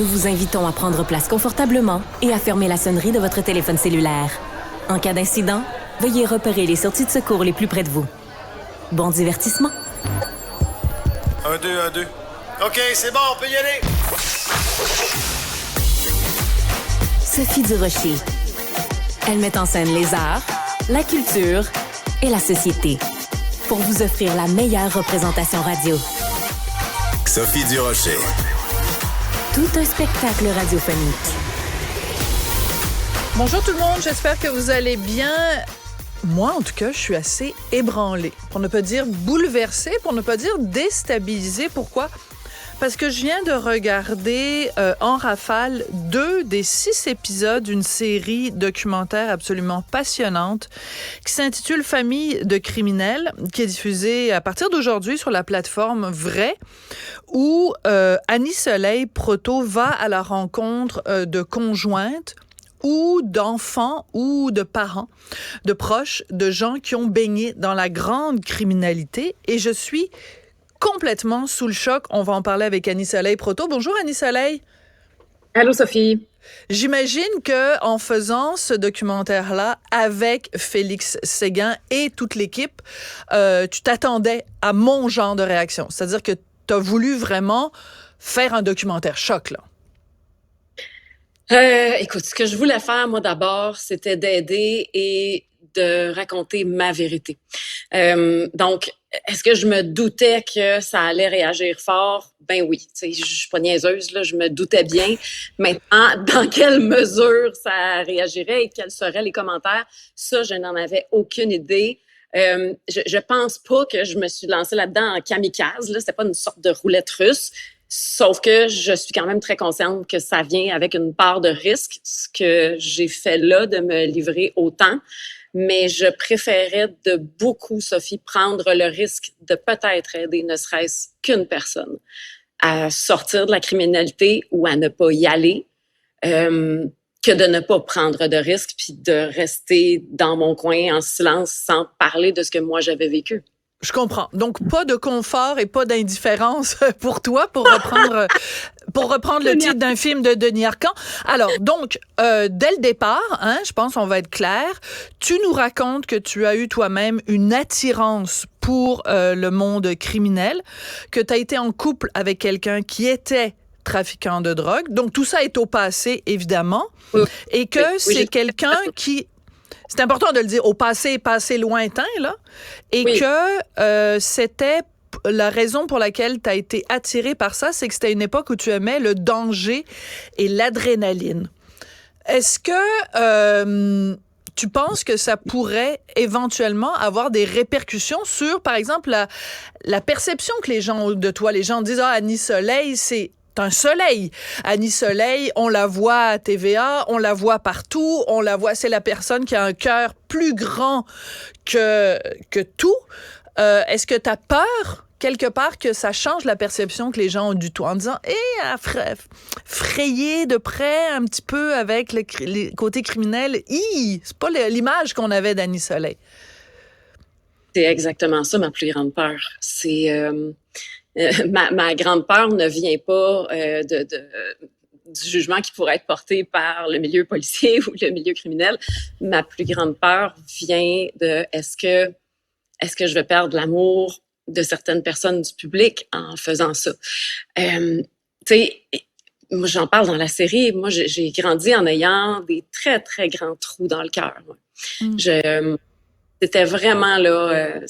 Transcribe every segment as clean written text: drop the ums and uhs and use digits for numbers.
Nous vous invitons à prendre place confortablement et à fermer la sonnerie de votre téléphone cellulaire. En cas d'incident, veuillez repérer les sorties de secours les plus près de vous. Bon divertissement. 1, 2, 1, 2. OK, c'est bon, on peut y aller. Sophie Durocher. Elle met en scène les arts, la culture et la société pour vous offrir la meilleure représentation radio. Sophie Durocher. Tout un spectacle radiophonique. Bonjour tout le monde, j'espère que vous allez bien. Moi, en tout cas, je suis assez ébranlée, pour ne pas dire bouleversée, pour ne pas dire déstabilisée. Pourquoi? Parce que je viens de regarder en rafale 2 des 6 épisodes d'une série documentaire absolument passionnante qui s'intitule Famille de criminels, qui est diffusée à partir d'aujourd'hui sur la plateforme Vrai, où Annie Soleil Proto va à la rencontre de conjointes ou d'enfants ou de parents, de proches, de gens qui ont baigné dans la grande criminalité. Et je suis complètement sous le choc. On va en parler avec Annie Soleil Proto. Bonjour Annie Soleil. Allô Sophie. J'imagine que en faisant ce documentaire-là avec Félix Séguin et toute l'équipe, tu t'attendais à mon genre de réaction. C'est-à-dire que tu as voulu vraiment faire un documentaire choc, là. Écoute, ce que je voulais faire, moi, d'abord, c'était d'aider et de raconter ma vérité. Donc, est-ce que je me doutais que ça allait réagir fort? Ben oui, tu sais, je suis pas niaiseuse, là, je me doutais bien. Maintenant, dans quelle mesure ça réagirait et quels seraient les commentaires, ça, je n'en avais aucune idée. Je pense pas que je me suis lancée là-dedans en kamikaze, là, c'était pas une sorte de roulette russe. Sauf que je suis quand même très consciente que ça vient avec une part de risque, ce que j'ai fait là, de me livrer autant. Mais je préférais de beaucoup, Sophie, prendre le risque de peut-être aider ne serait-ce qu'une personne à sortir de la criminalité ou à ne pas y aller, que de ne pas prendre de risque puis de rester dans mon coin en silence sans parler de ce que moi j'avais vécu. Je comprends. Donc, pas de confort et pas d'indifférence pour toi, pour reprendre le titre d'un film de Denis Arcand. Alors, donc, dès le départ, je pense qu'on va être clair, tu nous racontes que tu as eu toi-même une attirance pour le monde criminel, que tu as été en couple avec quelqu'un qui était trafiquant de drogue. Donc, tout ça est au passé, évidemment, et que c'est quelqu'un qui... C'est important de le dire, au passé lointain, là, et que c'était la raison pour laquelle tu as été attiré par ça, c'est que c'était une époque où tu aimais le danger et l'adrénaline. Est-ce que tu penses que ça pourrait éventuellement avoir des répercussions sur, par exemple, la perception que les gens ont de toi? Les gens disent « Ah, Annie Soleil, c'est un soleil. Annie Soleil, on la voit à TVA, on la voit partout, on la voit, c'est la personne qui a un cœur plus grand que tout. Est-ce que tu as peur, quelque part, que ça change la perception que les gens ont du tout en disant frayer de près un petit peu avec les côtés criminels, c'est pas l'image qu'on avait d'Annie Soleil. C'est exactement ça, ma plus grande peur. C'est... ma grande peur ne vient pas du jugement qui pourrait être porté par le milieu policier ou le milieu criminel. Ma plus grande peur vient de est-ce que je vais perdre l'amour de certaines personnes du public en faisant ça? Tu sais, moi, j'en parle dans la série. Moi, j'ai grandi en ayant des très, très grands trous dans le cœur. C'était vraiment là...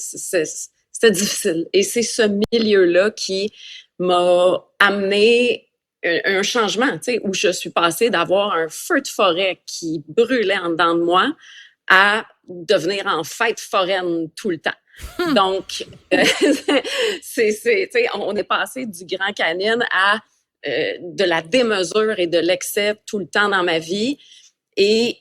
C'était difficile. Et c'est ce milieu-là qui m'a amené un changement, tu sais, où je suis passée d'avoir un feu de forêt qui brûlait en dedans de moi à devenir en fête foraine tout le temps. Donc, tu sais, on est passé du grand canine à de la démesure et de l'excès tout le temps dans ma vie. Et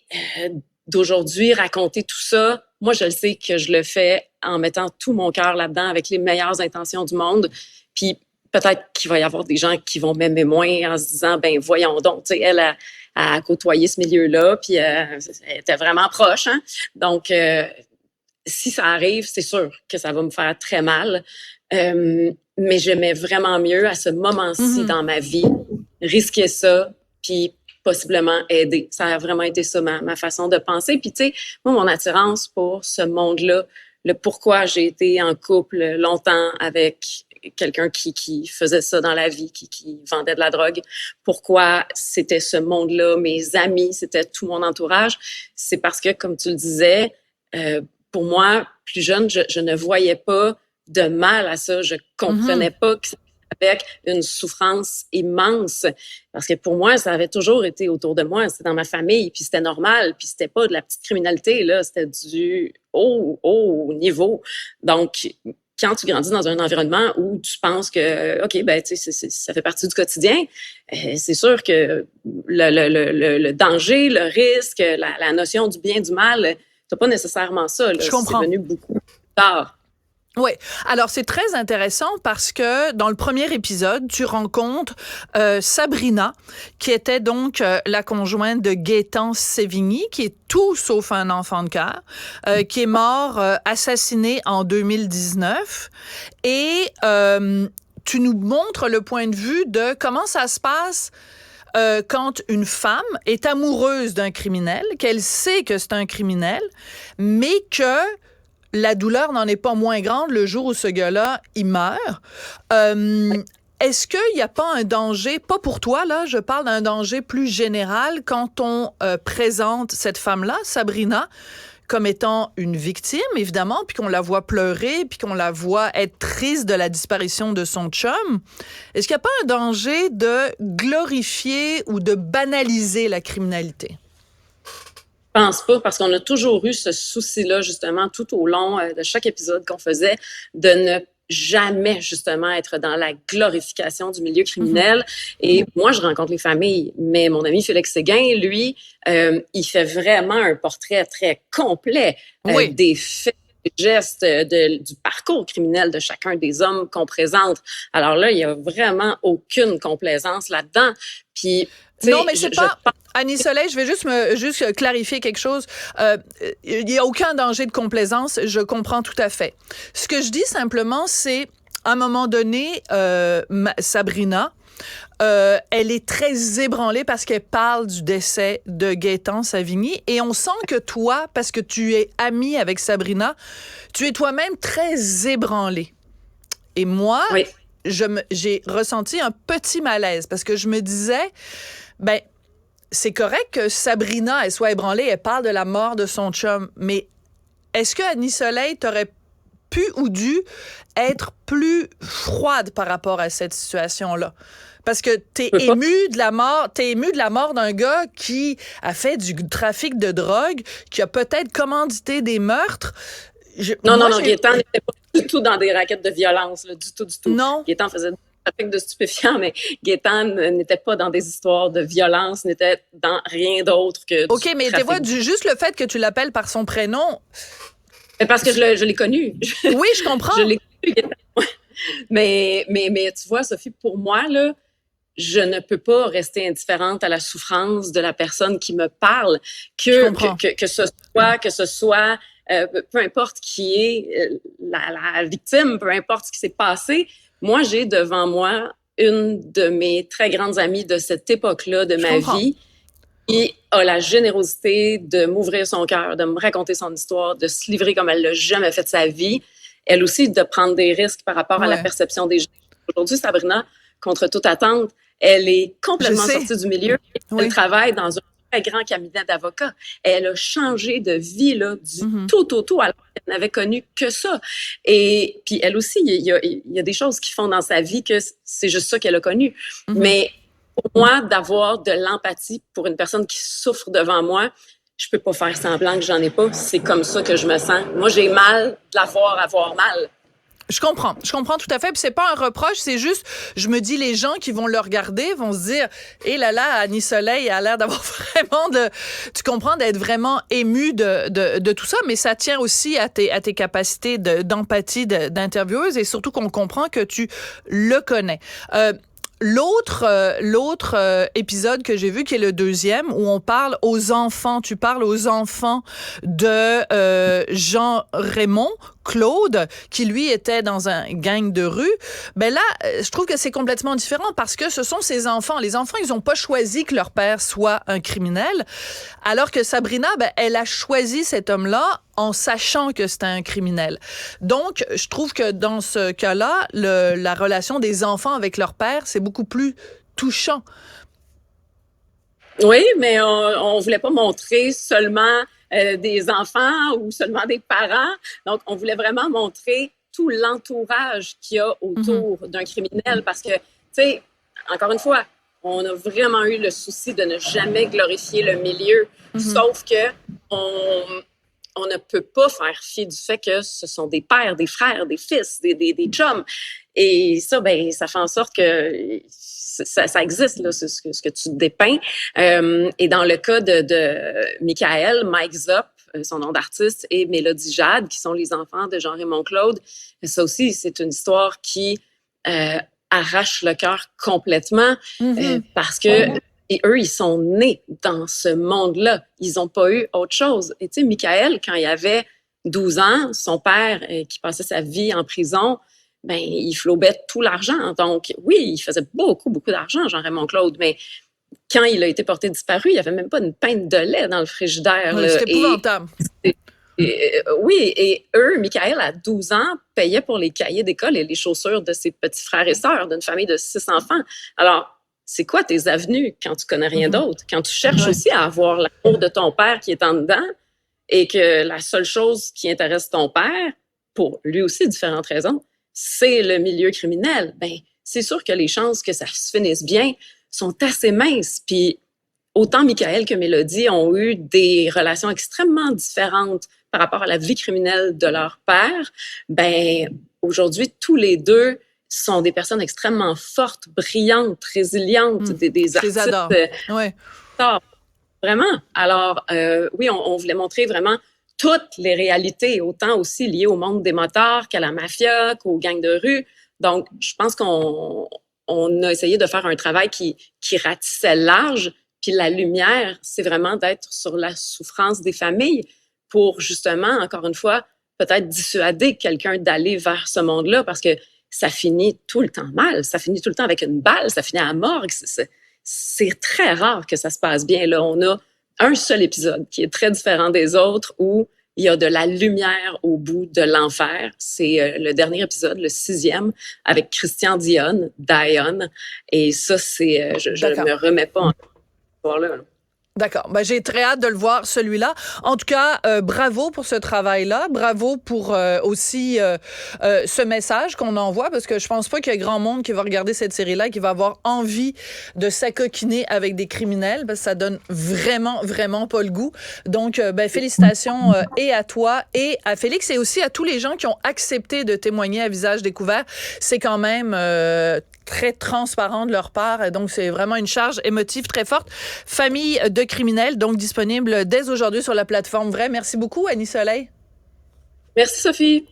d'aujourd'hui, raconter tout ça, moi, je le sais que je le fais en mettant tout mon cœur là-dedans avec les meilleures intentions du monde. Puis peut-être qu'il va y avoir des gens qui vont m'aimer moins en se disant, ben voyons donc, tu sais, elle a côtoyé ce milieu-là, puis elle était vraiment proche. Hein? Donc, si ça arrive, c'est sûr que ça va me faire très mal. Mais j'aimais vraiment mieux à ce moment-ci dans ma vie risquer ça, puis possiblement aider. Ça a vraiment été ça, ma façon de penser. Puis tu sais, moi, mon attirance pour ce monde-là, le pourquoi j'ai été en couple longtemps avec quelqu'un qui faisait ça dans la vie, qui vendait de la drogue, pourquoi c'était ce monde-là, mes amis, c'était tout mon entourage, c'est parce que, comme tu le disais, pour moi, plus jeune, je ne voyais pas de mal à ça. Je comprenais pas que c'était avec une souffrance immense. Parce que pour moi, ça avait toujours été autour de moi. C'était dans ma famille, puis c'était normal. Puis c'était pas de la petite criminalité, là. C'était du haut niveau. Donc, quand tu grandis dans un environnement où tu penses que, OK, ben, tu sais, ça fait partie du quotidien, c'est sûr que le danger, le risque, la notion du bien, du mal, t'as pas nécessairement ça, là. Je comprends. C'est venu beaucoup plus tard. Oui. Alors, c'est très intéressant parce que dans le premier épisode, tu rencontres Sabrina, qui était donc la conjointe de Gaétan Sévigny, qui est tout sauf un enfant de cœur, qui est mort assassiné en 2019. Et tu nous montres le point de vue de comment ça se passe quand une femme est amoureuse d'un criminel, qu'elle sait que c'est un criminel, mais que la douleur n'en est pas moins grande le jour où ce gars-là, il meurt. Est-ce qu'il n'y a pas un danger, pas pour toi, là, je parle d'un danger plus général quand on présente cette femme-là, Sabrina, comme étant une victime, évidemment, puis qu'on la voit pleurer, puis qu'on la voit être triste de la disparition de son chum. Est-ce qu'il n'y a pas un danger de glorifier ou de banaliser la criminalité? Je pense pas, parce qu'on a toujours eu ce souci-là, justement, tout au long de chaque épisode qu'on faisait, de ne jamais, justement, être dans la glorification du milieu criminel. Et moi, je rencontre les familles, mais mon ami Félix Séguin, lui, il fait vraiment un portrait très complet des faits, des gestes, du parcours criminel de chacun des hommes qu'on présente. Alors là, il y a vraiment aucune complaisance là-dedans. Puis, non, mais c'est pas... Annie Soleil, je vais juste clarifier quelque chose. Il n'y a aucun danger de complaisance, je comprends tout à fait. Ce que je dis simplement, c'est, à un moment donné, Sabrina, elle est très ébranlée parce qu'elle parle du décès de Gaétan Sévigny et on sent que toi, parce que tu es amie avec Sabrina, tu es toi-même très ébranlée. Et moi... Oui. J'ai ressenti un petit malaise parce que je me disais, ben, c'est correct que Sabrina, elle soit ébranlée, elle parle de la mort de son chum, mais est-ce que Annie Soleil t'aurait pu ou dû être plus froide par rapport à cette situation-là? Parce que t'es ému de la mort d'un gars qui a fait du trafic de drogue, qui a peut-être commandité des meurtres. Non, Gaétan n'était pas du tout dans des raquettes de violence, là, du tout. Non. Gaétan faisait du trafic de stupéfiants, mais Gaétan n'était pas dans des histoires de violence, n'était dans rien d'autre que du OK, mais tu vois, juste le fait que tu l'appelles par son prénom... Mais parce que je l'ai connu. Oui, je comprends. Je l'ai connu, Gaétan. Mais tu vois, Sophie, pour moi, là, je ne peux pas rester indifférente à la souffrance de la personne qui me parle, que ce soit peu importe qui est la victime, peu importe ce qui s'est passé. Moi, j'ai devant moi une de mes très grandes amies de cette époque-là de ma vie qui a la générosité de m'ouvrir son cœur, de me raconter son histoire, de se livrer comme elle l'a jamais fait de sa vie. Elle aussi, de prendre des risques par rapport à la perception des gens. Aujourd'hui, Sabrina, contre toute attente, elle est complètement sortie du milieu. Elle travaille dans un très grand cabinet d'avocats. Elle a changé de vie là, du tout alors qu'elle n'avait connu que ça. Et puis elle aussi, il y a des choses qui font dans sa vie que c'est juste ça qu'elle a connu. Mais pour moi, d'avoir de l'empathie pour une personne qui souffre devant moi, je peux pas faire semblant que j'en ai pas. C'est comme ça que je me sens. Moi, j'ai mal de la voir avoir mal. Je comprends tout à fait. Puis c'est pas un reproche, c'est juste, je me dis, les gens qui vont le regarder vont se dire, là, Annie Soleil a l'air d'avoir vraiment tu comprends, d'être vraiment émue de tout ça, mais ça tient aussi à tes capacités d'empathie d'intervieweuse et surtout qu'on comprend que tu le connais. L'autre épisode que j'ai vu, qui est le deuxième, où on parle aux enfants, tu parles aux enfants de Jean Raymond, Claude, qui lui était dans un gang de rue, ben là, je trouve que c'est complètement différent parce que ce sont ses enfants. Les enfants, ils n'ont pas choisi que leur père soit un criminel, alors que Sabrina, ben, elle a choisi cet homme-là en sachant que c'était un criminel. Donc, je trouve que dans ce cas-là, la relation des enfants avec leur père, c'est beaucoup plus touchant. Oui, mais on voulait pas montrer seulement des enfants ou seulement des parents. Donc, on voulait vraiment montrer tout l'entourage qu'il y a autour d'un criminel parce que, tu sais, encore une fois, on a vraiment eu le souci de ne jamais glorifier le milieu, sauf que on ne peut pas faire fi du fait que ce sont des pères, des frères, des fils, des chums. Et ça, ben, ça fait en sorte que ça existe, là, ce que tu dépeins. Et dans le cas de Michael, Mike Zop, son nom d'artiste, et Mélodie Jade, qui sont les enfants de Jean-Raymond Claude, ça aussi, c'est une histoire qui arrache le cœur complètement parce que et eux, ils sont nés dans ce monde-là. Ils n'ont pas eu autre chose. Et tu sais, Michael, quand il avait 12 ans, son père, qui passait sa vie en prison, ben il flobait tout l'argent. Donc, oui, il faisait beaucoup, beaucoup d'argent, Jean-Raymond Claude, mais quand il a été porté disparu, il n'y avait même pas une pinte de lait dans le frigidaire. Oui, c'était épouvantable. Oui, et eux, Michael, à 12 ans, payait pour les cahiers d'école et les chaussures de ses petits frères et sœurs d'une famille de 6 enfants. Alors, c'est quoi tes avenues quand tu connais rien d'autre? Quand tu cherches aussi à avoir l'amour de ton père qui est en dedans et que la seule chose qui intéresse ton père, pour lui aussi différentes raisons, c'est le milieu criminel, ben c'est sûr que les chances que ça se finisse bien sont assez minces. Puis autant Michael que Mélodie ont eu des relations extrêmement différentes par rapport à la vie criminelle de leur père. Ben aujourd'hui, tous les deux sont des personnes extrêmement fortes, brillantes, résilientes, des artistes. Je les adore. Ouais. Vraiment. Alors, oui, on voulait montrer vraiment toutes les réalités, autant aussi liées au monde des motards qu'à la mafia, qu'aux gangs de rue. Donc, je pense qu'on a essayé de faire un travail qui ratissait large. Puis la lumière, c'est vraiment d'être sur la souffrance des familles pour justement, encore une fois, peut-être dissuader quelqu'un d'aller vers ce monde-là parce que ça finit tout le temps mal. Ça finit tout le temps avec une balle, ça finit à la morgue. C'est très rare que ça se passe bien. Là, on a un seul épisode qui est très différent des autres où il y a de la lumière au bout de l'enfer. C'est le dernier épisode, le 6e, avec Christian Dion. Et ça, c'est je me remets pas en là. D'accord. Ben, j'ai très hâte de le voir, celui-là. En tout cas, bravo pour ce travail-là. Bravo pour aussi ce message qu'on envoie, parce que je pense pas qu'il y ait grand monde qui va regarder cette série-là et qui va avoir envie de s'acoquiner avec des criminels, parce que ça donne vraiment, vraiment pas le goût. Donc, ben, félicitations et à toi et à Félix et aussi à tous les gens qui ont accepté de témoigner à visage découvert. C'est quand même très transparent de leur part. Donc, c'est vraiment une charge émotive très forte. Famille de criminels, donc disponible dès aujourd'hui sur la plateforme Vrai. Merci beaucoup, Annie Soleil. Merci, Sophie.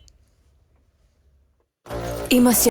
Émotion.